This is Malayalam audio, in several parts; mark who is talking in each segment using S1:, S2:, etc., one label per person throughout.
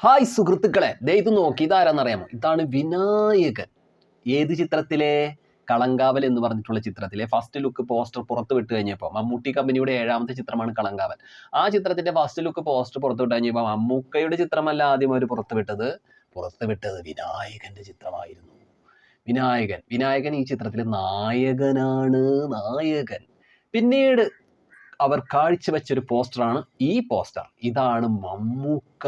S1: ഹായ് സുഹൃത്തുക്കളെ, ഇത് നോക്കി ഇതാരാന്നറിയാമോ? ഇതാണ് വിനായകൻ. ഏത് ചിത്രത്തിലെ? കളങ്കാവൽ എന്ന് പറഞ്ഞിട്ടുള്ള ചിത്രത്തിലെ ഫസ്റ്റ് ലുക്ക് പോസ്റ്റർ പുറത്തു വിട്ട് കഴിഞ്ഞപ്പോൾ, മമ്മൂട്ടി കമ്പനിയുടെ 7ാമത്തെ ചിത്രമാണ് കളങ്കാവൽ. ആ ചിത്രത്തിന്റെ ഫസ്റ്റ് ലുക്ക് പോസ്റ്റർ പുറത്തു വിട്ട് കഴിഞ്ഞപ്പോൾ മമ്മൂക്കയുടെ ചിത്രമല്ല ആദ്യം അവർ പുറത്തുവിട്ടത് വിനായകന്റെ ചിത്രമായിരുന്നു. വിനായകൻ ഈ ചിത്രത്തിലെ നായകനാണ്. പിന്നീട് അവർ കാഴ്ചവെച്ചൊരു പോസ്റ്ററാണ് ഈ പോസ്റ്റർ. ഇതാണ് മമ്മൂക്ക.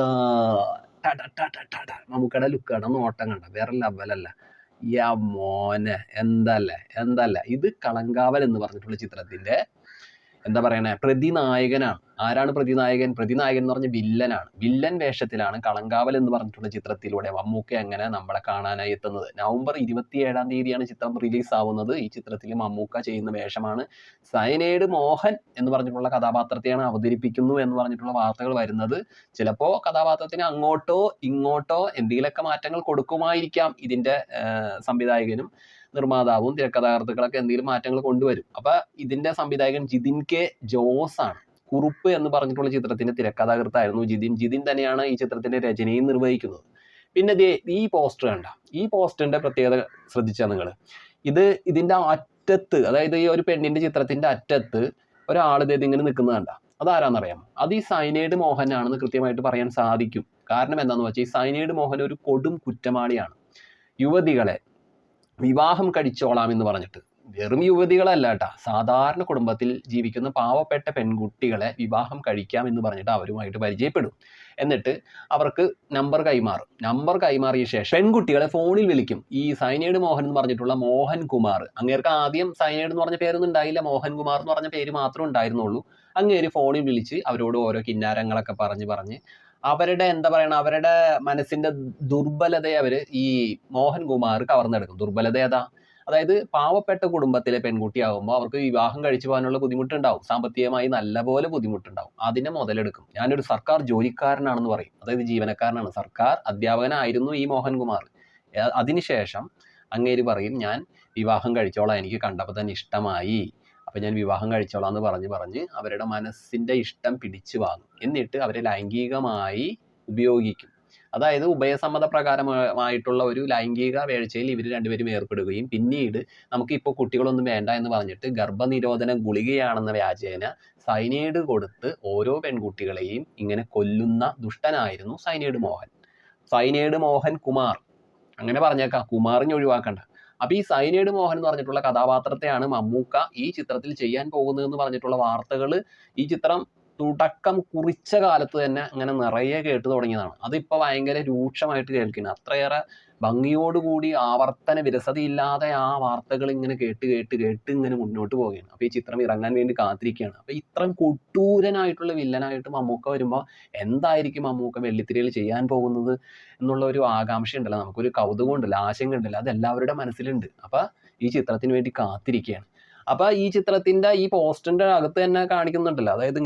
S1: മമ്മൂക്കയുടെ ലുക്കാണ്, നോട്ടം കണ്ട വേറെ ലെവലല്ല. യാ മോനെ, എന്തല്ലേ ഇത് കളങ്കാവൽ എന്ന് പറഞ്ഞിട്ടുള്ള ചിത്രത്തിന്റെ എന്താ പറയണേ, പ്രതിനായകനാണ്. ആരാണ് പ്രതിനായകൻ എന്ന് പറഞ്ഞ വില്ലനാണ്. വില്ലൻ വേഷത്തിലാണ് കളങ്കാവൽ എന്ന് പറഞ്ഞിട്ടുള്ള ചിത്രത്തിലൂടെ മമ്മൂക്ക അങ്ങനെ നമ്മളെ കാണാനായി എത്തുന്നത്. നവംബർ 27-ാം തീയതിയാണ് ചിത്രം റിലീസ് ആവുന്നത്. ഈ ചിത്രത്തിൽ മമ്മൂക്ക ചെയ്യുന്ന വേഷമാണ് സയനൈഡ് മോഹൻ എന്ന് പറഞ്ഞിട്ടുള്ള കഥാപാത്രത്തെയാണ് അവതരിപ്പിക്കുന്നു എന്ന് പറഞ്ഞിട്ടുള്ള വാർത്തകൾ വരുന്നത്. ചിലപ്പോൾ കഥാപാത്രത്തിന് അങ്ങോട്ടോ ഇങ്ങോട്ടോ എന്തെങ്കിലുമൊക്കെ മാറ്റങ്ങൾ കൊടുക്കുമായിരിക്കാം. ഇതിന്റെ സംവിധായകനും നിർമ്മാതാവും തിരക്കഥാകൃത്തുക്കളൊക്കെ എന്തെങ്കിലും മാറ്റങ്ങൾ കൊണ്ടുവരും. അപ്പൊ ഇതിന്റെ സംവിധായകൻ ജിതിൻ കെ ജോസ് ആണ്. കുറുപ്പ് എന്ന് പറഞ്ഞിട്ടുള്ള ചിത്രത്തിന്റെ തിരക്കഥാകൃത്തായിരുന്നു ജിതിൻ തന്നെയാണ് ഈ ചിത്രത്തിന്റെ രചനയും നിർവഹിക്കുന്നത്. പിന്നെ ഈ പോസ്റ്റർ കണ്ട, ഈ പോസ്റ്ററിന്റെ പ്രത്യേകത ശ്രദ്ധിച്ചാൽ നിങ്ങൾ, ഇതിന്റെ അറ്റത്ത്, അതായത് ഈ ഒരു പെണ്ണിന്റെ ചിത്രത്തിന്റെ അറ്റത്ത് ഒരാൾ ഇങ്ങനെ നിൽക്കുന്നത് കണ്ട, അതാരാന്നറിയാമോ? അത് ഈ സയനൈഡ് മോഹൻ ആണെന്ന് കൃത്യമായിട്ട് പറയാൻ സാധിക്കും. കാരണം എന്താണെന്ന് വെച്ചാൽ ഈ സയനൈഡ് മോഹൻ ഒരു കൊടും കുറ്റവാളിയാണ്. യുവതികളെ വിവാഹം കഴിച്ചോളാം എന്ന് പറഞ്ഞിട്ട്, വെറും യുവതികളല്ല കേട്ടാ, സാധാരണ കുടുംബത്തിൽ ജീവിക്കുന്ന പാവപ്പെട്ട പെൺകുട്ടികളെ വിവാഹം കഴിക്കാം എന്ന് പറഞ്ഞിട്ട് അവരുമായിട്ട് പരിചയപ്പെടും. എന്നിട്ട് അവർക്ക് നമ്പർ കൈമാറിയ ശേഷം പെൺകുട്ടികളെ ഫോണിൽ വിളിക്കും. ഈ സയനൈഡ് മോഹൻ എന്ന് പറഞ്ഞിട്ടുള്ള മോഹൻകുമാർ, അങ്ങേർക്ക് ആദ്യം സയനൈഡ് എന്ന് പറഞ്ഞ പേരൊന്നും ഉണ്ടായില്ല, മോഹൻകുമാർ എന്ന് പറഞ്ഞ പേര് മാത്രമേ ഉണ്ടായിരുന്നുള്ളൂ. അങ്ങേര് ഫോണിൽ വിളിച്ച് അവരോട് ഓരോ കിന്നാരങ്ങളൊക്കെ പറഞ്ഞ് അവരുടെ അവരുടെ മനസ്സിന്റെ ദുർബലതയെ അവര് ഈ മോഹൻകുമാർ കവർന്നെടുക്കും. ദുർബലത ഏതാ? അതായത് പാവപ്പെട്ട കുടുംബത്തിലെ പെൺകുട്ടിയാകുമ്പോൾ അവർക്ക് വിവാഹം കഴിച്ചു പോകാനുള്ള ബുദ്ധിമുട്ടുണ്ടാവും, സാമ്പത്തികമായി നല്ലപോലെ ബുദ്ധിമുട്ടുണ്ടാവും. അതിനെ മുതലെടുക്കും. ഞാനൊരു സർക്കാർ ജോലിക്കാരനാണെന്ന് പറയും, അതായത് ജീവനക്കാരനാണ്, സർക്കാർ അധ്യാപകനായിരുന്നു ഈ മോഹൻകുമാർ. അതിനുശേഷം അങ്ങേര് പറയും, ഞാൻ വിവാഹം കഴിച്ചോളാം, എനിക്ക് കണ്ടപ്പോൾ തന്നെ ഇഷ്ടമായി, അപ്പം ഞാൻ വിവാഹം കഴിച്ചോളാം എന്ന് പറഞ്ഞ് അവരുടെ മനസ്സിന്റെ ഇഷ്ടം പിടിച്ചു വാങ്ങും. എന്നിട്ട് അവരെ ലൈംഗികമായി ഉപയോഗിക്കും. അതായത് ഉഭയസമ്മത പ്രകാരമായിട്ടുള്ള ഒരു ലൈംഗിക വേഴ്ചയിൽ ഇവർ രണ്ടുപേരും ഏർപ്പെടുകയും പിന്നീട് നമുക്കിപ്പോൾ കുട്ടികളൊന്നും വേണ്ട എന്ന് പറഞ്ഞിട്ട് ഗർഭനിരോധന ഗുളികയാണെന്ന വ്യാജേന സൈനൈഡ് കൊടുത്ത് ഓരോ പെൺകുട്ടികളെയും ഇങ്ങനെ കൊല്ലുന്ന ദുഷ്ടനായിരുന്നു സൈനൈഡ് മോഹൻ കുമാർ. അങ്ങനെ പറഞ്ഞേക്കാം, കുമാറിനെ ഒഴിവാക്കണ്ട. അപ്പൊ ഈ സൈനൈഡ് മോഹൻ എന്ന് പറഞ്ഞിട്ടുള്ള കഥാപാത്രത്തെയാണ് മമ്മൂക്ക ഈ ചിത്രത്തിൽ ചെയ്യാൻ പോകുന്നത് എന്ന് പറഞ്ഞിട്ടുള്ള വാർത്തകൾ ഈ ചിത്രം തുടക്കം കുറിച്ച കാലത്ത് തന്നെ അങ്ങനെ നിറയെ കേട്ടു തുടങ്ങിയതാണ്. അതിപ്പോൾ ഭയങ്കര രൂക്ഷമായിട്ട് കേൾക്കുന്നത്. അത്രയേറെ ഭംഗിയോടുകൂടി ആവർത്തന വിരസതയില്ലാതെ ആ വാർത്തകൾ ഇങ്ങനെ കേട്ട് ഇങ്ങനെ മുന്നോട്ട് പോവുകയാണ്. അപ്പോൾ ഈ ചിത്രം ഇറങ്ങാൻ വേണ്ടി കാത്തിരിക്കുകയാണ്. അപ്പോൾ ഇത്രയും കൊട്ടൂരനായിട്ടുള്ള വില്ലനായിട്ട് മമ്മൂക്ക വരുമ്പോൾ എന്തായിരിക്കും മമ്മൂക്ക വെള്ളിത്തിരയിൽ ചെയ്യാൻ പോകുന്നത് എന്നുള്ള ഒരു ആകാംക്ഷ ഉണ്ടല്ലോ, നമുക്കൊരു കൗതുകം ഉണ്ടല്ലോ, ആശങ്ക ഉണ്ടല്ലോ, അത് എല്ലാവരുടെ മനസ്സിലുണ്ട്. അപ്പോൾ ഈ ചിത്രത്തിന് വേണ്ടി കാത്തിരിക്കുകയാണ്. അപ്പോൾ ഈ ചിത്രത്തിന്റെ ഈ പോസ്റ്ററിന്റെ അകത്ത് തന്നെ കാണിക്കുന്നുണ്ടല്ലോ, അതായത്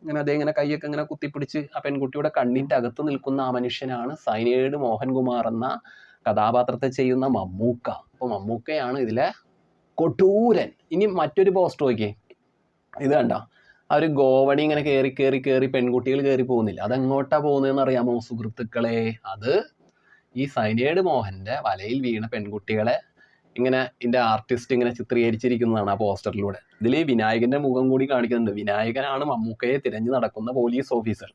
S1: ഇങ്ങനെ കൈയൊക്കെ ഇങ്ങനെ കുത്തിപ്പിടിച്ച് ആ പെൺകുട്ടിയുടെ കണ്ണിന്റെ അകത്ത് നിൽക്കുന്ന ആ മനുഷ്യനാണ് സൈനൈഡ് മോഹൻകുമാർ എന്ന കഥാപാത്രത്തെ ചെയ്യുന്ന മമ്മൂക്ക. അപ്പോൾ മമ്മൂക്കയാണ് ഇതിലെ കൊട്ടൂരൻ. ഇനി മറ്റൊരു പോസ്റ്റർ നോക്കിയേ, ഇത് കണ്ട, ആ ഒരു ഗോവണി ഇങ്ങനെ കയറി പെൺകുട്ടികൾ കയറി പോകുന്നില്ല, അതെങ്ങോട്ടാ പോകുന്നതെന്ന് അറിയാമോ സുഹൃത്തുക്കളെ? അത് ഈ സൈനൈഡ് മോഹന്റെ വലയിൽ വീണ പെൺകുട്ടികളെ ഇങ്ങനെ ഇതിന്റെ ആർട്ടിസ്റ്റ് ഇങ്ങനെ ചിത്രീകരിച്ചിരിക്കുന്നതാണ് ആ പോസ്റ്ററിലൂടെ. ഇതിൽ വിനായകന്റെ മുഖം കൂടി കാണിക്കുന്നുണ്ട്. വിനായകനാണ് മമ്മൂക്കയെ തിരഞ്ഞു നടക്കുന്ന പോലീസ് ഓഫീസർ.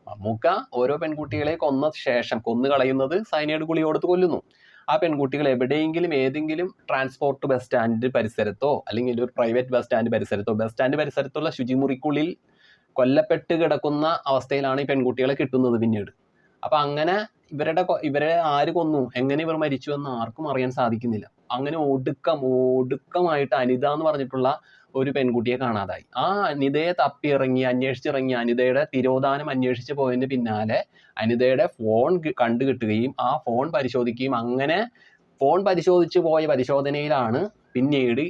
S1: മമ്മൂക്ക ഓരോ പെൺകുട്ടികളെ കൊന്നു കളയുന്നത് സൈനൈഡ് ഗുളിക കൊടുത്ത് കൊല്ലുന്നു. ആ പെൺകുട്ടികൾ എവിടെയെങ്കിലും ഏതെങ്കിലും ട്രാൻസ്പോർട്ട് ബസ് സ്റ്റാൻഡ് പരിസരത്തോ അല്ലെങ്കിൽ ഒരു പ്രൈവറ്റ് ബസ് സ്റ്റാൻഡ് പരിസരത്തുള്ള ശുചിമുറിക്കുള്ളിൽ കൊല്ലപ്പെട്ട് കിടക്കുന്ന അവസ്ഥയിലാണ് ഈ പെൺകുട്ടികളെ കിട്ടുന്നത് പിന്നീട്. അപ്പൊ അങ്ങനെ ഇവരെ ആര് കൊന്നു, എങ്ങനെ ഇവർ മരിച്ചു എന്ന് ആർക്കും അറിയാൻ സാധിക്കുന്നില്ല. അങ്ങനെ ഒടുക്കമായിട്ട് അനിത എന്ന് പറഞ്ഞിട്ടുള്ള ഒരു പെൺകുട്ടിയെ കാണാതായി. ആ അനിതയെ അന്വേഷിച്ചിറങ്ങി അനിതയുടെ തിരോധാനം അന്വേഷിച്ച് പോയതിന് പിന്നാലെ അനിതയുടെ ഫോൺ കണ്ടുകിട്ടുകയും ആ ഫോൺ പരിശോധിക്കുകയും, അങ്ങനെ ഫോൺ പരിശോധിച്ച് പോയ പരിശോധനയിലാണ് പിന്നീട്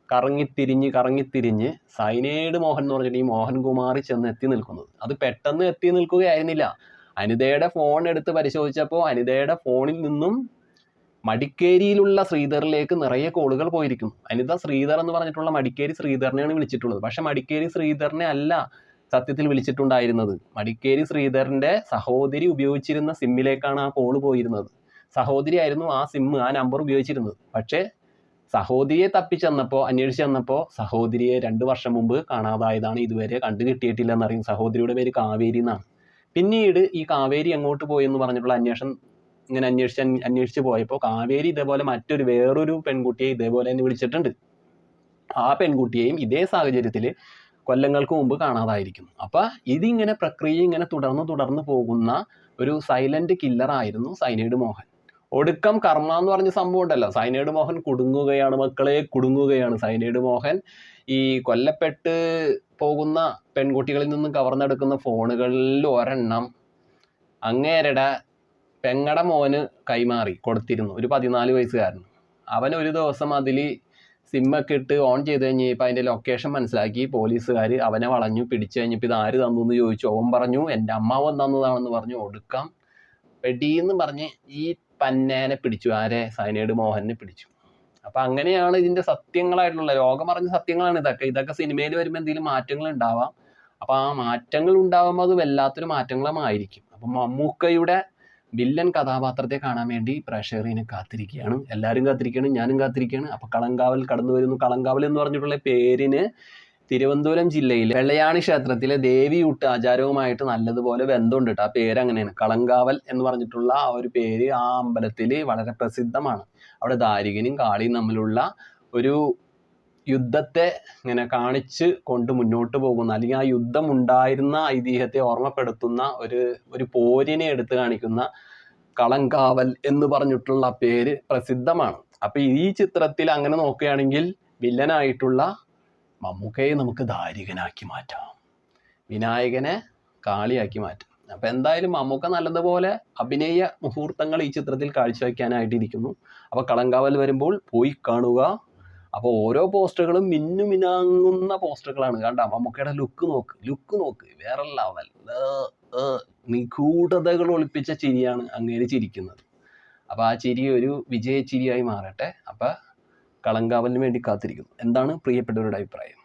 S1: കറങ്ങിത്തിരിഞ്ഞ് സൈനൈഡ് മോഹൻ എന്ന് പറഞ്ഞിട്ട് ഈ മോഹൻകുമാർ ചെന്ന് എത്തി നിൽക്കുന്നത്. അത് പെട്ടെന്ന് എത്തി നിൽക്കുകയായിരുന്നില്ല. അനിതയുടെ ഫോൺ എടുത്ത് പരിശോധിച്ചപ്പോൾ അനിതയുടെ ഫോണിൽ നിന്നും മടിക്കേരിയിലുള്ള ശ്രീധറിലേക്ക് നിറയെ കോളുകൾ പോയിരിക്കും. അനിത ശ്രീധർ എന്ന് പറഞ്ഞിട്ടുള്ള മടിക്കേരി ശ്രീധറിനെയാണ് വിളിച്ചിട്ടുള്ളത്. പക്ഷെ മടിക്കേരി ശ്രീധറിനെ അല്ല സത്യത്തിൽ വിളിച്ചിട്ടുണ്ടായിരുന്നത്. മടിക്കേരി ശ്രീധരന്റെ സഹോദരി ഉപയോഗിച്ചിരുന്ന സിമ്മിലേക്കാണ് ആ കോള് പോയിരുന്നത്. സഹോദരി ആയിരുന്നു ആ ആ നമ്പർ ഉപയോഗിച്ചിരുന്നത്. പക്ഷേ സഹോദരിയെ അന്വേഷിച്ച് ചെന്നപ്പോൾ സഹോദരിയെ 2 വർഷം മുമ്പ് കാണാതായതാണ്. ഇതുവരെ കണ്ടു കിട്ടിയിട്ടില്ല എന്നറിയും. സഹോദരിയുടെ പേര് കാവേരി എന്നാണ്. പിന്നീട് ഈ കാവേരി എങ്ങോട്ട് പോയെന്ന് പറഞ്ഞിട്ടുള്ള അന്വേഷണം ഇങ്ങനെ അന്വേഷിച്ച് പോയപ്പോൾ കാവേരി ഇതേപോലെ വേറൊരു പെൺകുട്ടിയെ ഇതേപോലെ തന്നെ വിളിച്ചിട്ടുണ്ട്. ആ പെൺകുട്ടിയെയും ഇതേ സാഹചര്യത്തിൽ കൊല്ലങ്ങൾക്ക് മുമ്പ് കാണാതായിരിക്കുന്നു. അപ്പൊ ഇതിങ്ങനെ പ്രക്രിയ ഇങ്ങനെ തുടർന്ന് പോകുന്ന ഒരു സൈലന്റ് കില്ലർ ആയിരുന്നു സൈനൈഡ് മോഹൻ. ഒടുക്കം കർമ്മ എന്ന് പറഞ്ഞ സംഭവം ഉണ്ടല്ലോ, സൈനൈഡ് മോഹൻ കുടുങ്ങുകയാണ് മക്കളെ, കുടുങ്ങുകയാണ്. സൈനൈഡ് മോഹൻ ഈ കൊല്ലപ്പെട്ട് പോകുന്ന പെൺകുട്ടികളിൽ നിന്നും കവർന്നെടുക്കുന്ന ഫോണുകളിൽ ഒരെണ്ണം അങ്ങേരുടെ പെങ്ങടെ മോന് കൈമാറി കൊടുത്തിരുന്നു, ഒരു 14 വയസ്സുകാരൻ. അവൻ ഒരു ദിവസം അതിൽ സിമ്മൊക്കെ ഇട്ട് ഓൺ ചെയ്ത് കഴിഞ്ഞപ്പോൾ അതിൻ്റെ ലൊക്കേഷൻ മനസ്സിലാക്കി പോലീസുകാർ അവനെ വളഞ്ഞു. പിടിച്ചു കഴിഞ്ഞപ്പോൾ ഇത് ആര് തന്നു എന്ന് ചോദിച്ചു. അവൻ പറഞ്ഞു എൻ്റെ അമ്മാവൻ തന്നതാണെന്ന് പറഞ്ഞു. ഒടുക്കം പെടീന്ന് പറഞ്ഞ് ഈ പന്നേനെ പിടിച്ചു. ആരെ? സൈനൈഡ് മോഹനെ പിടിച്ചു. അപ്പം അങ്ങനെയാണ് ഇതിൻ്റെ സത്യങ്ങളായിട്ടുള്ള ലോകം പറഞ്ഞ സത്യങ്ങളാണ് ഇതൊക്കെ സിനിമയിൽ വരുമ്പോൾ എന്തെങ്കിലും മാറ്റങ്ങൾ ഉണ്ടാവാം. അപ്പം ആ മാറ്റങ്ങൾ ഉണ്ടാകുമ്പോൾ അത് വല്ലാത്തൊരു മാറ്റങ്ങളുമായിരിക്കും. അപ്പം മമ്മൂക്കയുടെ വില്ലൻ കഥാപാത്രത്തെ കാണാൻ വേണ്ടി പ്രേക്ഷകർ കാത്തിരിക്കുകയാണ്. എല്ലാവരും കാത്തിരിക്കുകയാണ്, ഞാനും കാത്തിരിക്കുകയാണ്. അപ്പോൾ കളങ്കാവൽ കടന്നു വരുന്നു. കളങ്കാവൽ എന്ന് പറഞ്ഞിട്ടുള്ള പേരിന് തിരുവനന്തപുരം ജില്ലയിലെ വെള്ളയാണി ക്ഷേത്രത്തിലെ ദേവിയൂട്ട് ആചാരവുമായിട്ട് നല്ലതുപോലെ ബന്ധമുണ്ട് കേട്ടോ. ആ പേര് അങ്ങനെയാണ്. കളങ്കാവൽ എന്ന് പറഞ്ഞിട്ടുള്ള ആ ഒരു പേര് ആ അമ്പലത്തിൽ വളരെ പ്രസിദ്ധമാണ്. അവിടെ ദാരികനും കാളിയും തമ്മിലുള്ള ഒരു യുദ്ധത്തെ ഇങ്ങനെ കാണിച്ച് കൊണ്ട് മുന്നോട്ട് പോകുന്ന, അല്ലെങ്കിൽ ആ യുദ്ധം ഉണ്ടായിരുന്ന ഐതിഹ്യത്തെ ഓർമ്മപ്പെടുത്തുന്ന ഒരു പോരിനെ എടുത്ത് കാണിക്കുന്ന കളങ്കാവൽ എന്ന് പറഞ്ഞിട്ടുള്ള പേര് പ്രസിദ്ധമാണ്. അപ്പൊ ഈ ചിത്രത്തിൽ അങ്ങനെ നോക്കുകയാണെങ്കിൽ വില്ലനായിട്ടുള്ള മമ്മൂക്കയെ നമുക്ക് ദാരികനാക്കി മാറ്റാം, വിനായകനെ കാളിയാക്കി മാറ്റാം. അപ്പൊ എന്തായാലും മമ്മൂക്ക നല്ലതുപോലെ അഭിനയ മുഹൂർത്തങ്ങൾ ഈ ചിത്രത്തിൽ കാഴ്ചവെക്കാനായിട്ടിരിക്കുന്നു. അപ്പൊ കളങ്കാവൽ വരുമ്പോൾ പോയി കാണുക. അപ്പോൾ ഓരോ പോസ്റ്ററുകളും മിന്നുമിനാങ്ങുന്ന പോസ്റ്ററുകളാണ്. കണ്ട മമ്മൂക്കയുടെ ലുക്ക് നോക്ക് വേറെ ലെവൽ. നിഗൂഢതകൾ ഒളിപ്പിച്ച ചിരിയാണ് അങ്ങേര് ചിരിക്കുന്നത്. അപ്പോൾ ആ ചിരി ഒരു വിജയച്ചിരിയായി മാറട്ടെ. അപ്പോൾ കളങ്കാവലിന് വേണ്ടി കാത്തിരിക്കുന്നു. എന്താണ് പ്രിയപ്പെട്ടവരുടെ അഭിപ്രായം?